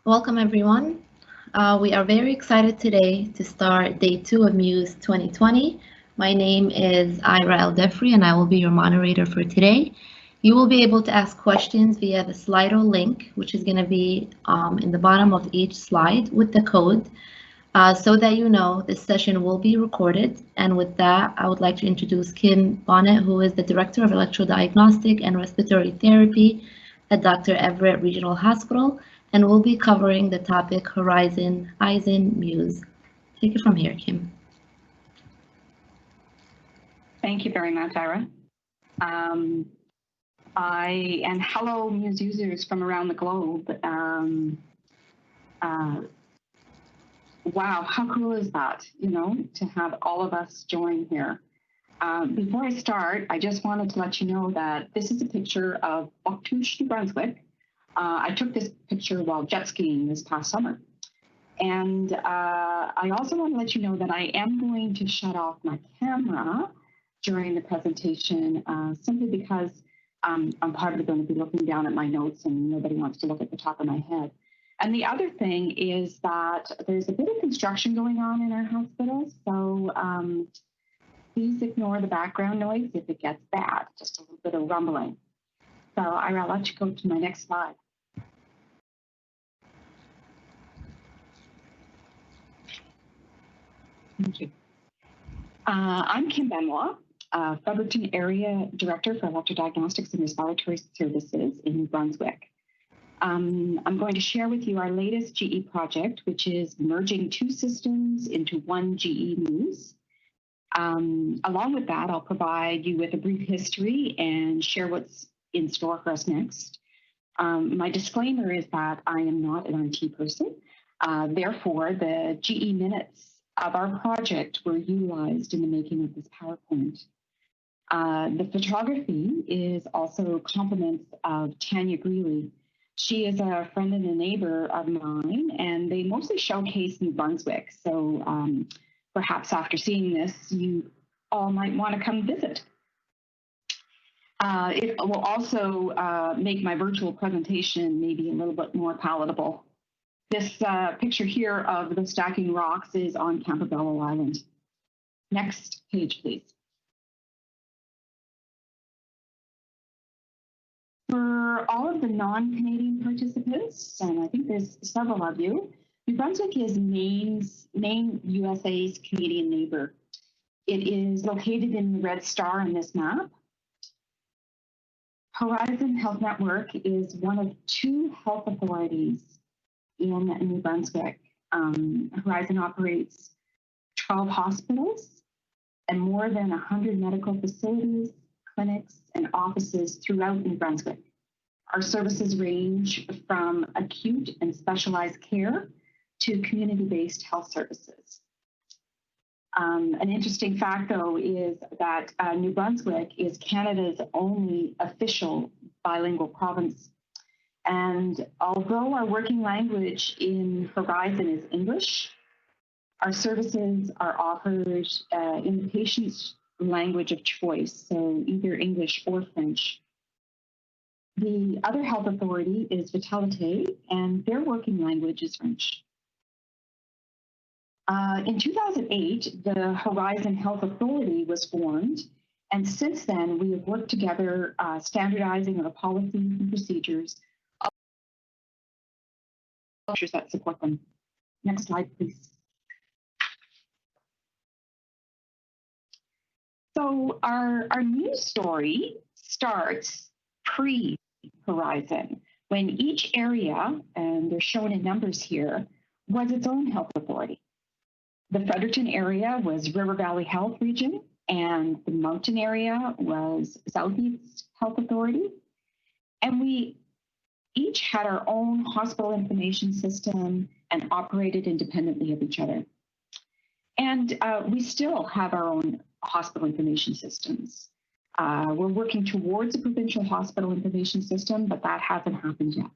Welcome, everyone. We are very excited today to start day 2 of MUSE 2020. My name is Ira Eldefri, and I will be your moderator for today. You will be able to ask questions via the Slido link, which is going to be in the bottom of each slide with the code. So that you know, this session will be recorded. And with that, I would like to introduce Kim Bonnet, who is the Director of Electrodiagnostic and Respiratory Therapy at Dr. Everett Regional Hospital, and we'll be covering the topic Horizon-izing MUSE. Take it from here, Kim. Thank you very much, Ira. And hello, MUSE users from around the globe. Wow, how cool is that, to have all of us join here. Before I start, I just wanted to let you know that this is a picture of Moncton, New Brunswick. I took this picture while jet skiing this past summer. And I also want to let you know that I am going to shut off my camera during the presentation simply because I'm probably going to be looking down at my notes and nobody wants to look at the top of my head. And the other thing is that there's a bit of construction going on in our hospital, so please ignore the background noise if it gets bad, just a little bit of rumbling. So Ira, I'll let you go to my next slide. Thank you. I'm Kim Benoit, Fredericton Area Director for Electrodiagnostics and Respiratory Services in New Brunswick. I'm going to share with you our latest GE project, which is merging 2 systems into one GE MUSE. Along with that, I'll provide you with a brief history and share what's in store for us next. My disclaimer is that I am not an IT person. Therefore, the GE minutes of our project were utilized in the making of this PowerPoint. The photography is also compliments of Tanya Greeley. She is a friend and a neighbor of mine, and they mostly showcase New Brunswick. So perhaps after seeing this, you all might want to come visit. It will also make my virtual presentation maybe a little bit more palatable. This picture here of the stacking rocks is on Campobello Island. Next page, please. For all of the non-Canadian participants, and I think there's several of you, New Brunswick is Maine, USA's Canadian neighbor. It is located in the red star in this map. Horizon Health Network is one of 2 health authorities in New Brunswick. Horizon operates 12 hospitals and more than 100 medical facilities, clinics, and offices throughout New Brunswick. Our services range from acute and specialized care to community-based health services. An interesting fact, though, is that New Brunswick is Canada's only official bilingual province. And although our working language in Horizon is English, our services are offered in the patient's language of choice, so either English or French. The other health authority is Vitalite, and their working language is French. In 2008, the Horizon Health Authority was formed, and since then we have worked together standardizing our policies and procedures that support them. Next slide, please. So our news story starts pre-Horizon, when each area, and they're shown in numbers here, was its own health authority. The Fredericton area was River Valley Health Region, and the Moncton area was Southeast Health Authority. And we each had our own hospital information system and operated independently of each other. And we still have our own hospital information systems. We're working towards a provincial hospital information system, but that hasn't happened yet.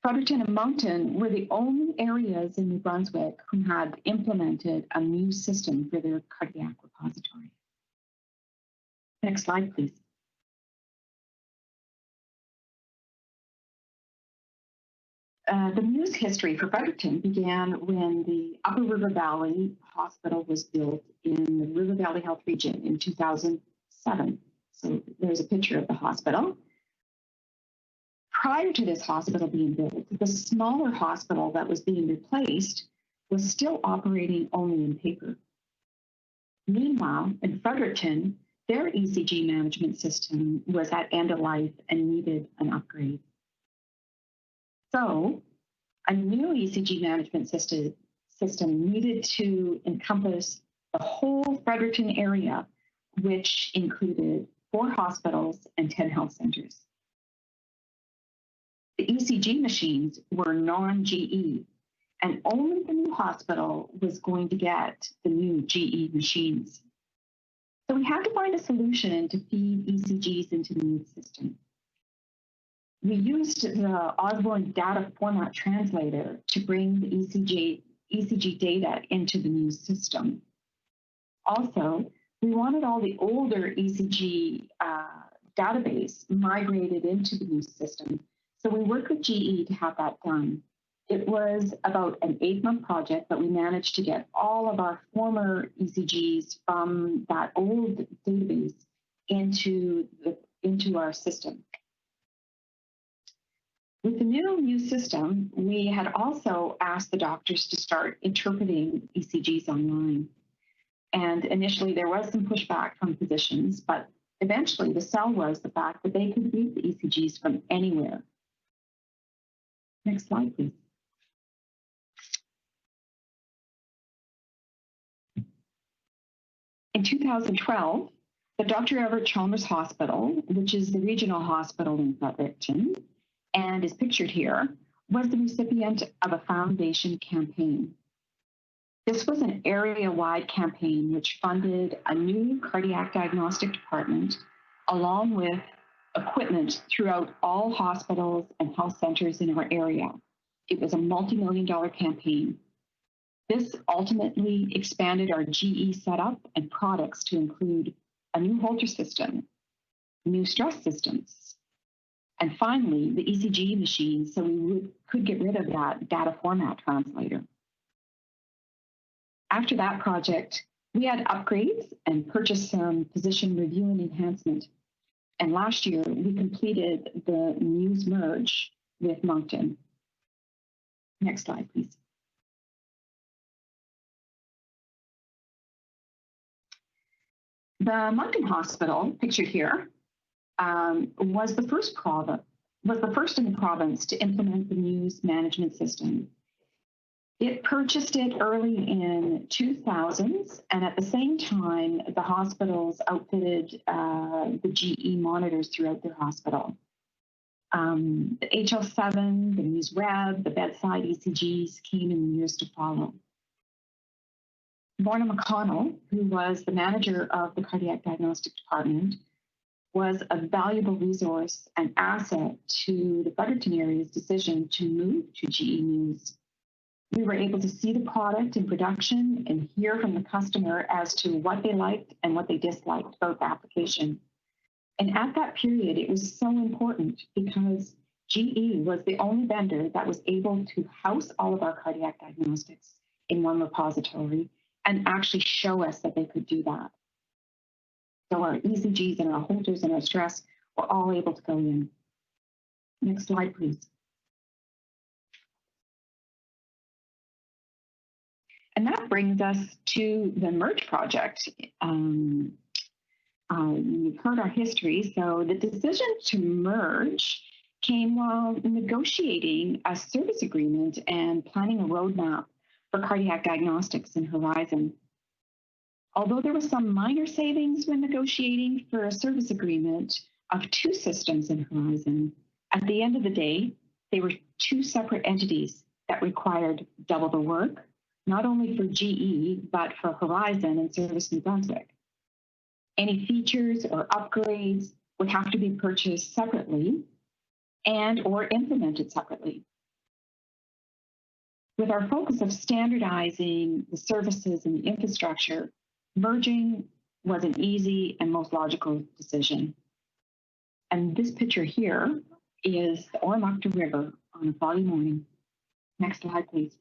Fredericton and Moncton were the only areas in New Brunswick who had implemented a MUSE system for their cardiac repository. Next slide, please. The MUSE history for Fredericton began when the Upper River Valley Hospital was built in the River Valley Health Region in 2007. So there's a picture of the hospital. Prior to this hospital being built, the smaller hospital that was being replaced was still operating only in paper. Meanwhile, in Fredericton, their ECG management system was at end of life and needed an upgrade. So a new ECG management system needed to encompass the whole Fredericton area, which included 4 hospitals and 10 health centers. The ECG machines were non-GE, and only the new hospital was going to get the new GE machines. So we had to find a solution to feed ECGs into the new system. We used the Osborne data format translator to bring the ECG data into the new system. Also, we wanted all the older ECG database migrated into the new system. So we worked with GE to have that done. It was about an 8-month project, but we managed to get all of our former ECGs from that old database into our system. With the new MUSE system, we had also asked the doctors to start interpreting ECGs online. And initially there was some pushback from physicians, but eventually the sell was the fact that they could read the ECGs from anywhere. Next slide, please. In 2012, the Dr. Everett Chalmers Hospital, which is the regional hospital in Fredericton, and is pictured here, was the recipient of a foundation campaign. This was an area-wide campaign which funded a new cardiac diagnostic department, along with equipment throughout all hospitals and health centers in our area. It was a multi-million-dollar campaign. This ultimately expanded our GE setup and products to include a new Holter system, new stress systems, and finally the ECG machine, so we could get rid of that data format translator. After that project, we had upgrades and purchased some physician review and enhancement. And last year, we completed the MUSE merge with Moncton. Next slide, please. The Moncton Hospital, pictured here, was the first in the province to implement the MUSE management system. It purchased it early in 2000s, and at the same time, the hospitals outfitted the GE monitors throughout their hospital. The HL7, the MUSE Web, the bedside ECGs came in the years to follow. Lorna McConnell, who was the manager of the cardiac diagnostic department, was a valuable resource and asset to the Fredericton area's decision to move to GE MUSE. We were able to see the product in production and hear from the customer as to what they liked and what they disliked about the application. And at that period, it was so important because GE was the only vendor that was able to house all of our cardiac diagnostics in one repository and actually show us that they could do that. So our ECGs and our Holters and our stress were all able to go in. Next slide, please. And that brings us to the merge project. You've heard our history, so the decision to merge came while negotiating a service agreement and planning a roadmap for cardiac diagnostics in Horizon. Although there was some minor savings when negotiating for a service agreement of 2 systems in Horizon, at the end of the day, they were 2 separate entities that required double the work, not only for GE, but for Horizon and Service New Brunswick. Any features or upgrades would have to be purchased separately and or implemented separately. With our focus of standardizing the services and the infrastructure, merging was an easy and most logical decision. And this picture here is the Oromocto River on a foggy morning Next slide, please.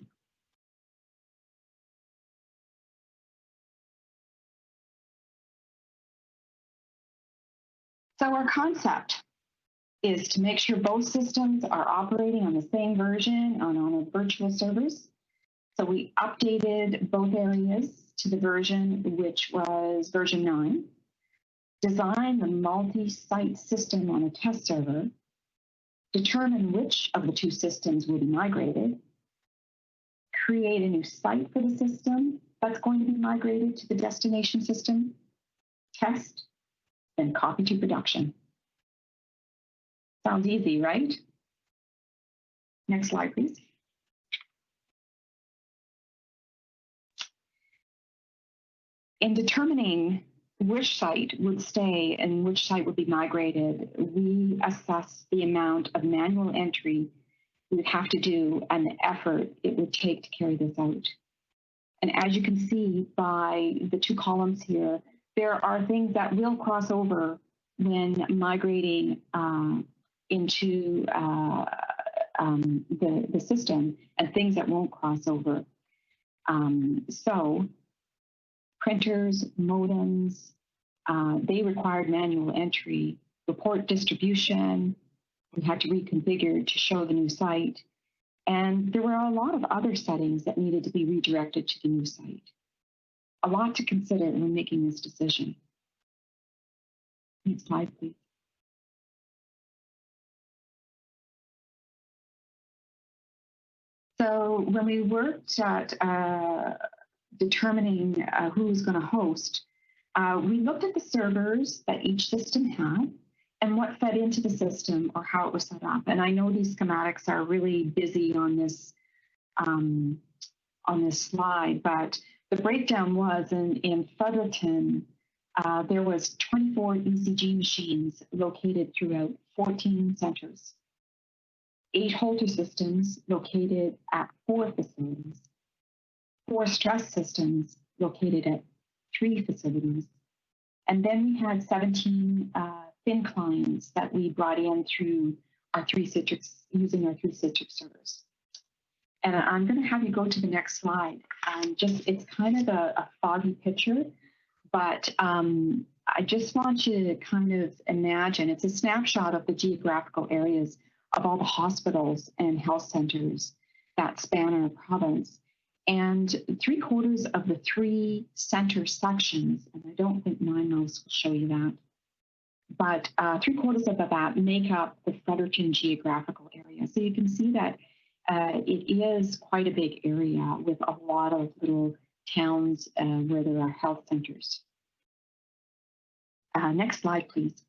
So our concept is to make sure both systems are operating on the same version on our virtual servers. So we updated both areas to the version which was version 9, design the multi-site system on a test server, determine which of the two systems will be migrated, create a new site for the system that's going to be migrated to the destination system, test, then copy to production. Sounds easy, right? Next slide, please. In determining which site would stay and which site would be migrated, we assess the amount of manual entry we would have to do and the effort it would take to carry this out. And as you can see by the two columns here, there are things that will cross over when migrating into the system and things that won't cross over. So printers, modems, they required manual entry, report distribution, we had to reconfigure to show the new site. And there were a lot of other settings that needed to be redirected to the new site. A lot to consider when making this decision. Next slide, please. So when we worked at determining who was going to host, we looked at the servers that each system had and what fed into the system or how it was set up. And I know these schematics are really busy on this slide, but the breakdown was in Fredericton, there was 24 ECG machines located throughout 14 centers, 8 Holter systems located at 4 facilities, 4 stress systems located at 3 facilities, and then we had 17 thin clients that we brought in through our 3 Citrix, using our 3 Citrix servers. And I'm going to have you go to the next slide. It's kind of a foggy picture, but I just want you to kind of imagine, it's a snapshot of the geographical areas of all the hospitals and health centers that span our province. And 3/4 of the 3 center sections, and I don't think my mouse will show you that, but 3/4 of that make up the Fredericton geographical area. So you can see that it is quite a big area with a lot of little towns where there are health centers. Next slide, please.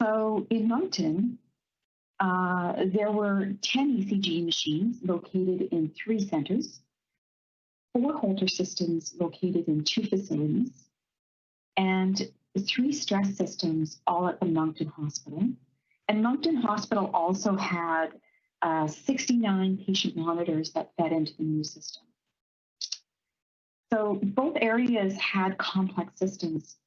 So in Moncton, there were 10 ECG machines located in 3 centers, 4 Holter systems located in 2 facilities, and 3 stress systems all at the Moncton Hospital. And Moncton Hospital also had 69 patient monitors that fed into the new system. So both areas had complex systems,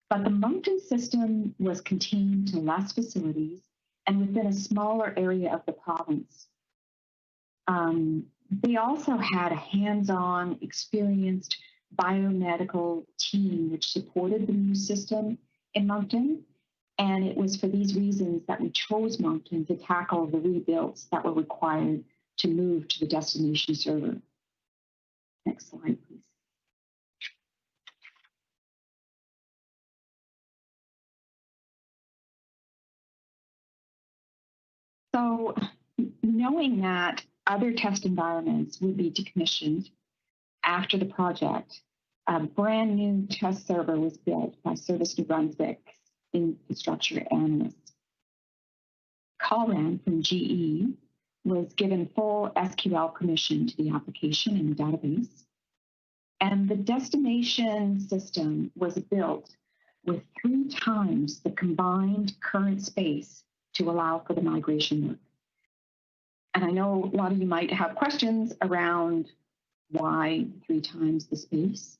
but the Moncton system was contained to less facilities and within a smaller area of the province. They also had a hands-on, experienced biomedical team which supported the new system in Moncton. And it was for these reasons that we chose Moncton to tackle the rebuilds that were required to move to the destination server. Next slide, please. So knowing that other test environments would be decommissioned after the project, a brand new test server was built by Service New Brunswick's infrastructure analyst. Colran from GE was given full SQL permission to the application and the database. And the destination system was built with 3 times the combined current space to allow for the migration work. And I know a lot of you might have questions around why 3 times the space.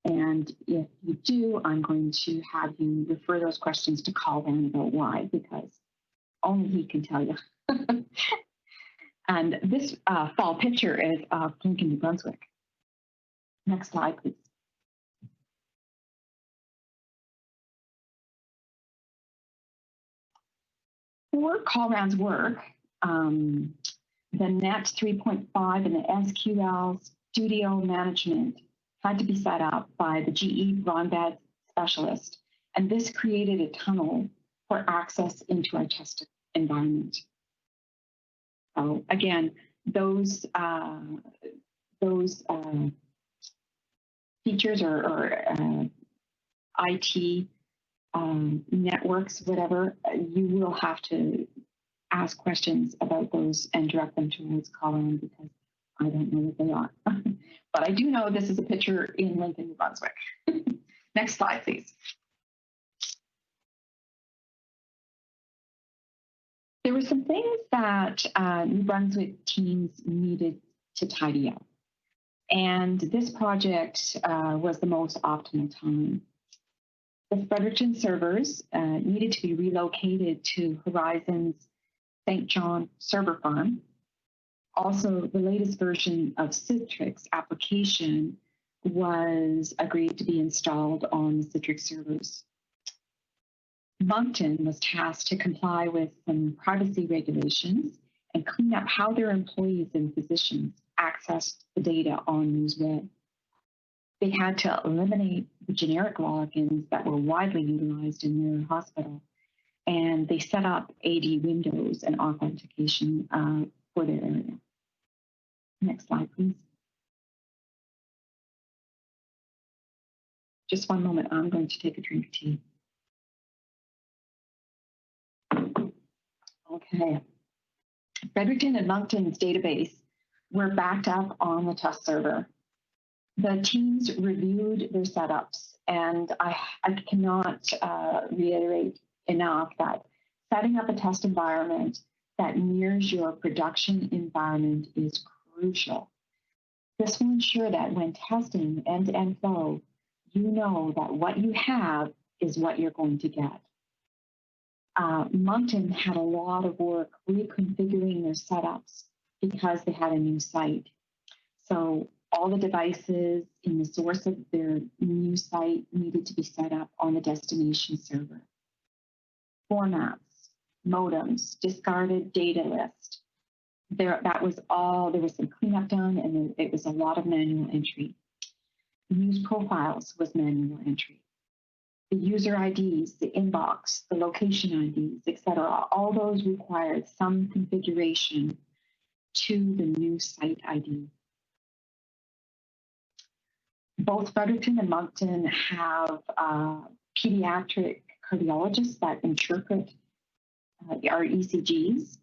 And if you do, I'm going to have you refer those questions to Colran about why, because only he can tell you. And this fall picture is of Lincoln, New Brunswick. Next slide, please. For call-rounds work, the NET 3.5 and the SQL Studio management had to be set up by the GE broadband specialist, and this created a tunnel for access into our test environment. So again, those features or IT networks, whatever, you will have to ask questions about those and direct them towards Colin, because I don't know what they are. But I do know this is a picture in Lincoln, New Brunswick. Next slide, please. There were some things that New Brunswick teams needed to tidy up. And this project was the most optimal time. The Fredericton servers needed to be relocated to Horizon's St. John server farm. Also, the latest version of Citrix application was agreed to be installed on the Citrix servers. Moncton was tasked to comply with some privacy regulations and clean up how their employees and physicians accessed the data on MuseWeb. They had to eliminate the generic logins that were widely utilized in their hospital, and they set up AD windows and authentication for their area. Next slide, please. Just one moment, I'm going to take a drink of tea. Okay. Fredericton and Moncton's database were backed up on the test server. The teams reviewed their setups, and I cannot reiterate enough that setting up a test environment that mirrors your production environment is crucial. This will ensure that when testing end-to-end flow, you know that what you have is what you're going to get. Moncton had a lot of work reconfiguring their setups because they had a new site. So all the devices in the source of their new site needed to be set up on the destination server. Formats, modems, discarded data list. That was all, there was some cleanup done, and it was a lot of manual entry. Use profiles was manual entry. The user IDs, the inbox, the location IDs, etc., all those required some configuration to the new site ID. Both Fredericton and Moncton have pediatric cardiologists that interpret our ECGs,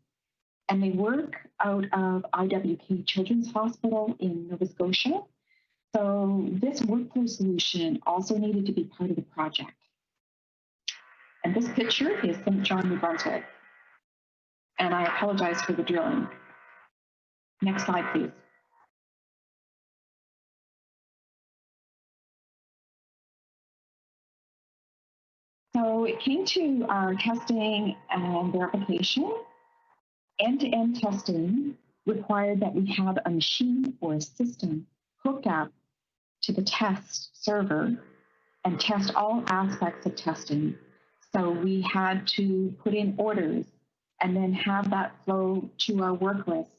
and they work out of IWK Children's Hospital in Nova Scotia. So this workflow solution also needed to be part of the project. And this picture is St. John, New Brunswick. And I apologize for the drilling. Next slide, please. So it came to our testing and verification. End-to-end testing required that we have a machine or a system hooked up to the test server and test all aspects of testing. So we had to put in orders and then have that flow to our work list,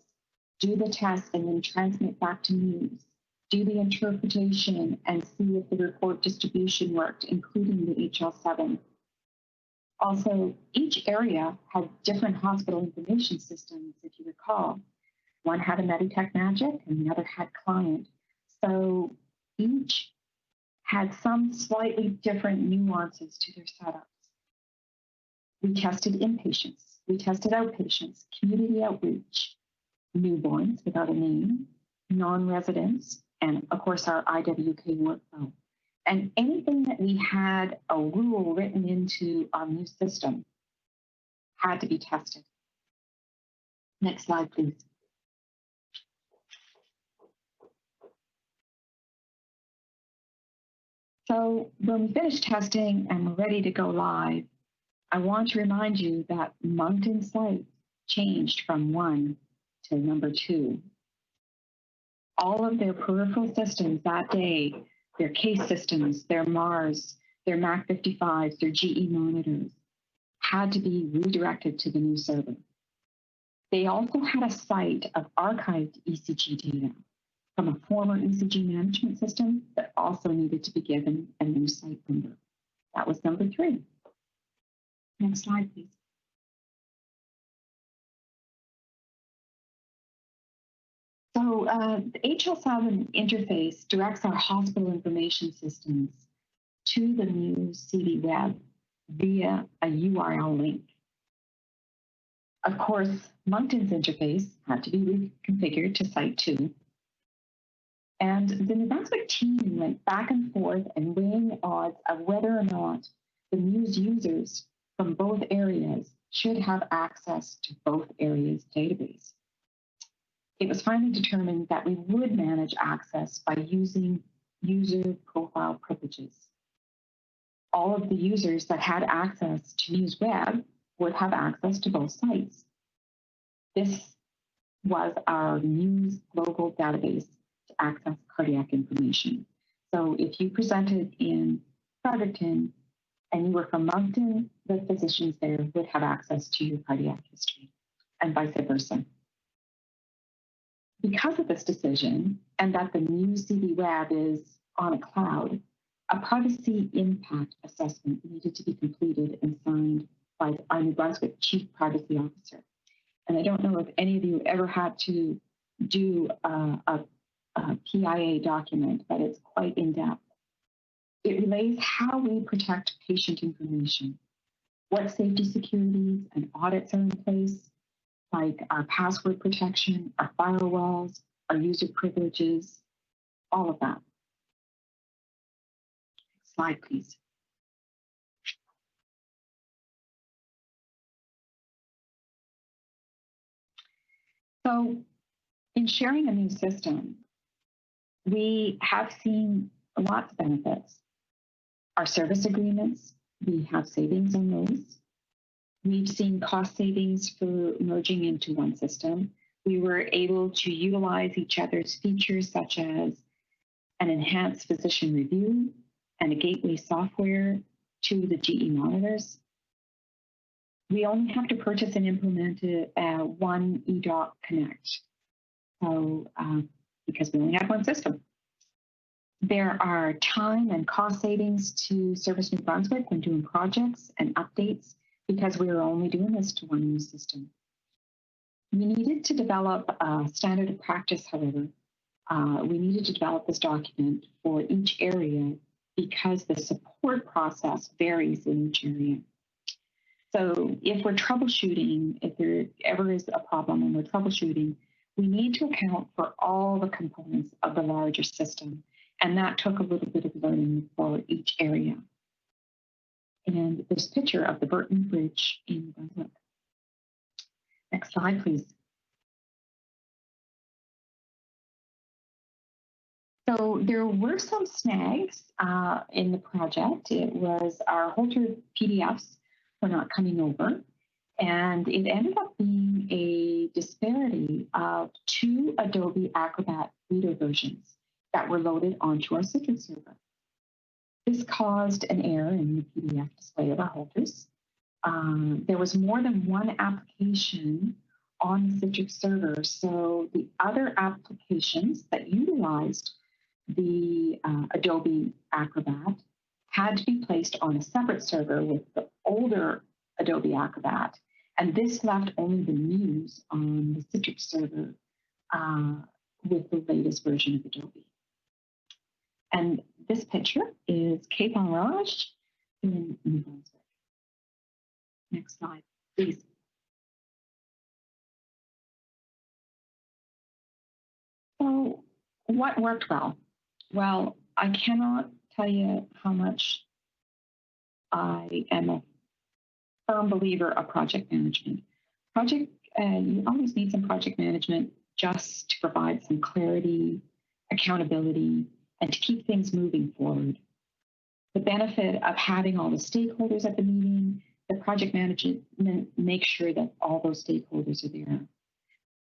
do the test, and then transmit back to Muse, do the interpretation, and see if the report distribution worked, including the HL7. Also, each area had different hospital information systems, if you recall. One had a Meditech Magic and the other had Client. So each had some slightly different nuances to their setups. We tested inpatients, we tested outpatients, community outreach, newborns without a name, non-residents, and of course our IWK workflow. And anything that we had a rule written into our new system had to be tested. Next slide, please. So when we finished testing and we're ready to go live, I want to remind you that Moncton site changed from 1 to number 2. All of their peripheral systems that day, their case systems, their MARS, their Mac 55s, their GE monitors, had to be redirected to the new server. They also had a site of archived ECG data from a former ECG management system that also needed to be given a new site number. That was number 3. Next slide, please. So the HL7 interface directs our hospital information systems to the MUSE CD web via a URL link. Of course, Moncton's interface had to be reconfigured to Site 2. And the New Brunswick team went back and forth and weighing the odds of whether or not the MUSE users from both areas should have access to both areas' database. It was finally determined that we would manage access by using user profile privileges. All of the users that had access to MUSE Web would have access to both sites. This was our MUSE global database to access cardiac information. So if you presented in Fredericton and you were from Moncton, the physicians there would have access to your cardiac history, and vice versa. Because of this decision, and that the MUSE CD Web is on a cloud, a privacy impact assessment needed to be completed and signed by our New Brunswick Chief Privacy Officer. And I don't know if any of you ever had to do a PIA document, but it's quite in-depth. It relays how we protect patient information, what safety securities and audits are in place, like our password protection, our firewalls, our user privileges, all of that. Next slide, please. So in sharing a new system, we have seen lots of benefits. Our service agreements, we have savings on those. We've seen cost savings for merging into one system. We were able to utilize each other's features such as an enhanced physician review and a gateway software to the GE monitors. We only have to purchase and implement one eDoc Connect, so because we only have one system. There are time and cost savings to Service New Brunswick when doing projects and updates, because we were only doing this to one new system. We needed to develop a standard of practice, however. We needed to develop this document for each area because the support process varies in each area. So if we're troubleshooting, if there ever is a problem and we're troubleshooting, we need to account for all the components of the larger system. And that took a little bit of learning for each area. And this picture of the Burton Bridge in Brunswick. Next slide, please. So there were some snags in the project. It was our Holter PDFs were not coming over, and it ended up being a disparity of 2 Adobe Acrobat Reader versions that were loaded onto our Citrix server. This caused an error in the PDF display of our Holters. There was more than one application on the Citrix server, so the other applications that utilized the Adobe Acrobat had to be placed on a separate server with the older Adobe Acrobat, and this left only the MUSE on the Citrix server with the latest version of Adobe. And this picture is Cape en Rouge in New Brunswick. Next slide, please. So what worked well? Well, I cannot tell you how much I am a firm believer of project management. You always need some project management just to provide some clarity, accountability, and to keep things moving forward. The benefit of having all the stakeholders at the meeting, the project management makes sure that all those stakeholders are there.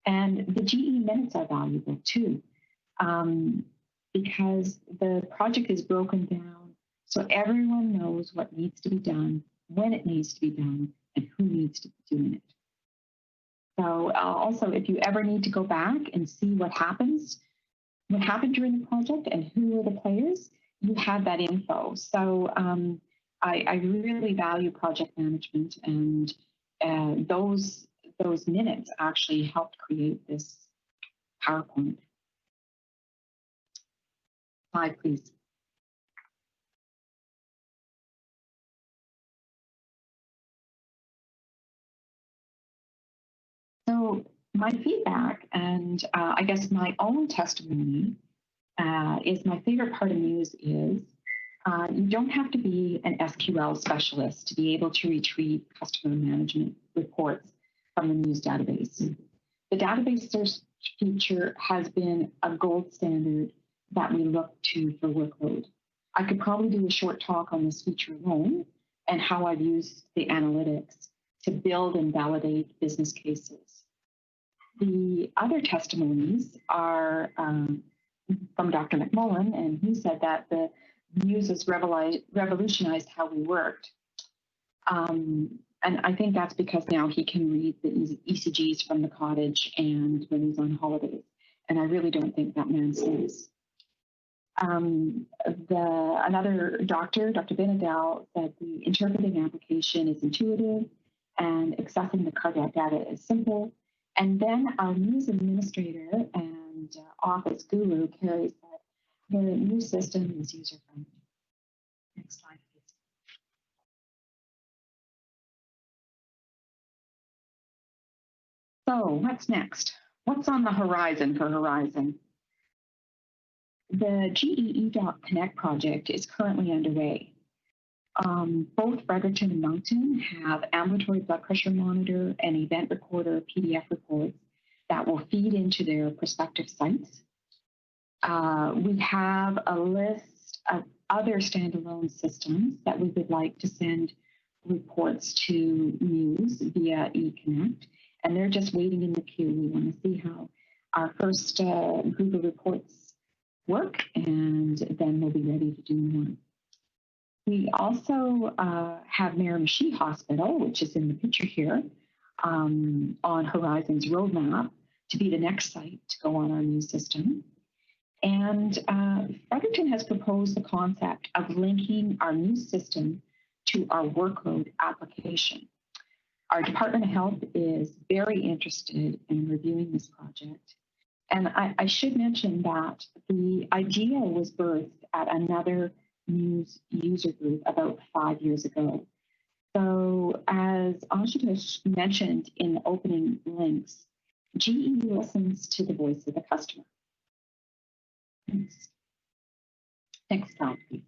And the GE minutes are valuable too, because the project is broken down so everyone knows what needs to be done, when it needs to be done, and who needs to be doing it. So also, if you ever need to go back and see what happened during the project and who are the players, you have that info. So I really value project management, and those minutes actually helped create this PowerPoint. Slide, please. So my feedback, and I guess my own testimony, is my favorite part of MUSE is you don't have to be an SQL specialist to be able to retrieve customer management reports from the MUSE database. The database search feature has been a gold standard that we look to for workload. I could probably do a short talk on this feature alone and how I've used the analytics to build and validate business cases. The other testimonies are from Dr. McMullen, and he said that the MUSE has revolutionized how we worked. And I think that's because now he can read the ECGs from the cottage and when he's on holidays. And I really don't think that man sleeps. Another doctor, Dr. Benadell, said the interpreting application is intuitive and accessing the cardiac data is simple. And then our MUSE administrator and office guru, Carrie, said the MUSE system is user-friendly. Next slide, please. So what's next? What's on the horizon for Horizon? The GE eDoc Connect project is currently underway. Both Fredericton and Moncton have ambulatory blood pressure monitor and event recorder PDF reports that will feed into their prospective sites. We have a list of other standalone systems that we would like to send reports to MUSE via eConnect, and they're just waiting in the queue. We want to see how our first group of reports work, and then we'll be ready to do more. We also have Miramichi Hospital, which is in the picture here, on Horizon's roadmap to be the next site to go on our new system. And Fredericton has proposed the concept of linking our new system to our workload application. Our Department of Health is very interested in reviewing this project. And I should mention that the idea was birthed at another MUSE User Group about 5 years ago. So as Ashutosh mentioned in the opening links, GE listens to the voice of the customer. Next slide, please.